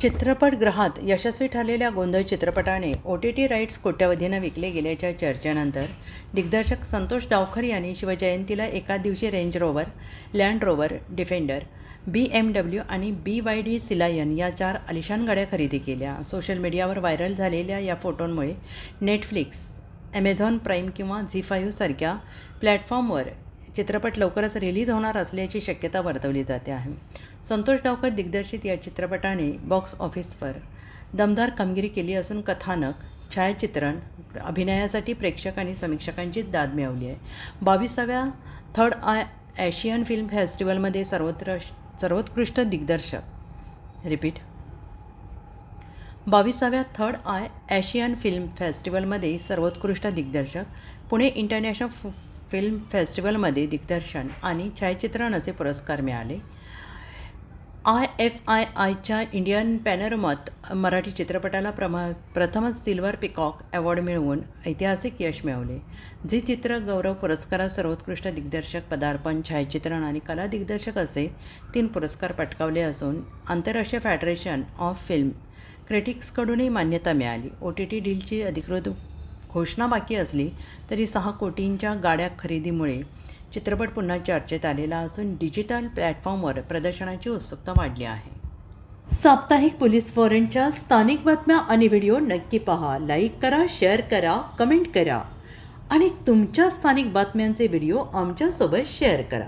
चित्रपटगृहात यशस्वी ठरलेल्या गोंधळ चित्रपटाने OTT राईट्स कोट्यवधींना विकले गेल्याच्या चर्चेनंतर दिग्दर्शक संतोष डावखर यांनी शिवजयंतीला एका दिवशी range rover, land rover defender, BMW आणि BYD सिलायन या 4 आलिशान गाड्या खरेदी केल्या. सोशल मीडियावर व्हायरल झालेल्या या फोटोंमुळे नेटफ्लिक्स, ॲमेझॉन प्राईम किंवा झी5 सारख्या प्लॅटफॉर्मवर चित्रपट लवकरच रिलीज होणार असल्याची शक्यता वर्तवली जाते आहे. संतोष डावकर दिग्दर्शित या चित्रपटाने बॉक्स ऑफिसवर दमदार कामगिरी केली असून कथानक, छायाचित्रण, अभिनयासाठी प्रेक्षक आणि समीक्षकांची दाद मिळवली आहे. 22व्या थर्ड आय एशियन फिल्म फेस्टिवलमध्ये सर्वोत्कृष्ट दिग्दर्शक 22व्या थर्ड आय एशियन फिल्म फेस्टिवलमध्ये सर्वोत्कृष्ट दिग्दर्शक, पुणे इंटरनॅशनल फिल्म फेस्टिवलमध्ये दिग्दर्शन आणि छायाचित्रण असे पुरस्कार मिळाले. IFIIच्या इंडियन पॅनोरमात मराठी चित्रपटाला प्रथमच सिल्वर पिकॉक अवॉर्ड मिळवून ऐतिहासिक यश मिळवले. झी चित्र गौरव पुरस्कारात सर्वोत्कृष्ट दिग्दर्शक, पदार्पण, छायाचित्रण आणि कला दिग्दर्शक असे 3 पुरस्कार पटकावले असून आंतरराष्ट्रीय फेडरेशन ऑफ फिल्म क्रिटिक्सकडूनही मान्यता मिळाली. OTT डीलची अधिकृत घोषणा बाकी असली तरी 6 कोटींच्या गाड्या खरेदीमुळे चित्रपट पुन्हा चर्चेत आलेला असून डिजिटल प्लॅटफॉर्मवर प्रदर्शनाची उत्सुकता वाढली आहे. साप्ताहिक पोलीस वॉरंटच्या स्थानिक बातम्या आणि व्हिडिओ नक्की पहा. लाईक करा, शेअर करा, कमेंट करा आणि तुमच्या स्थानिक बातम्यांचे व्हिडिओ आमच्यासोबत शेअर करा.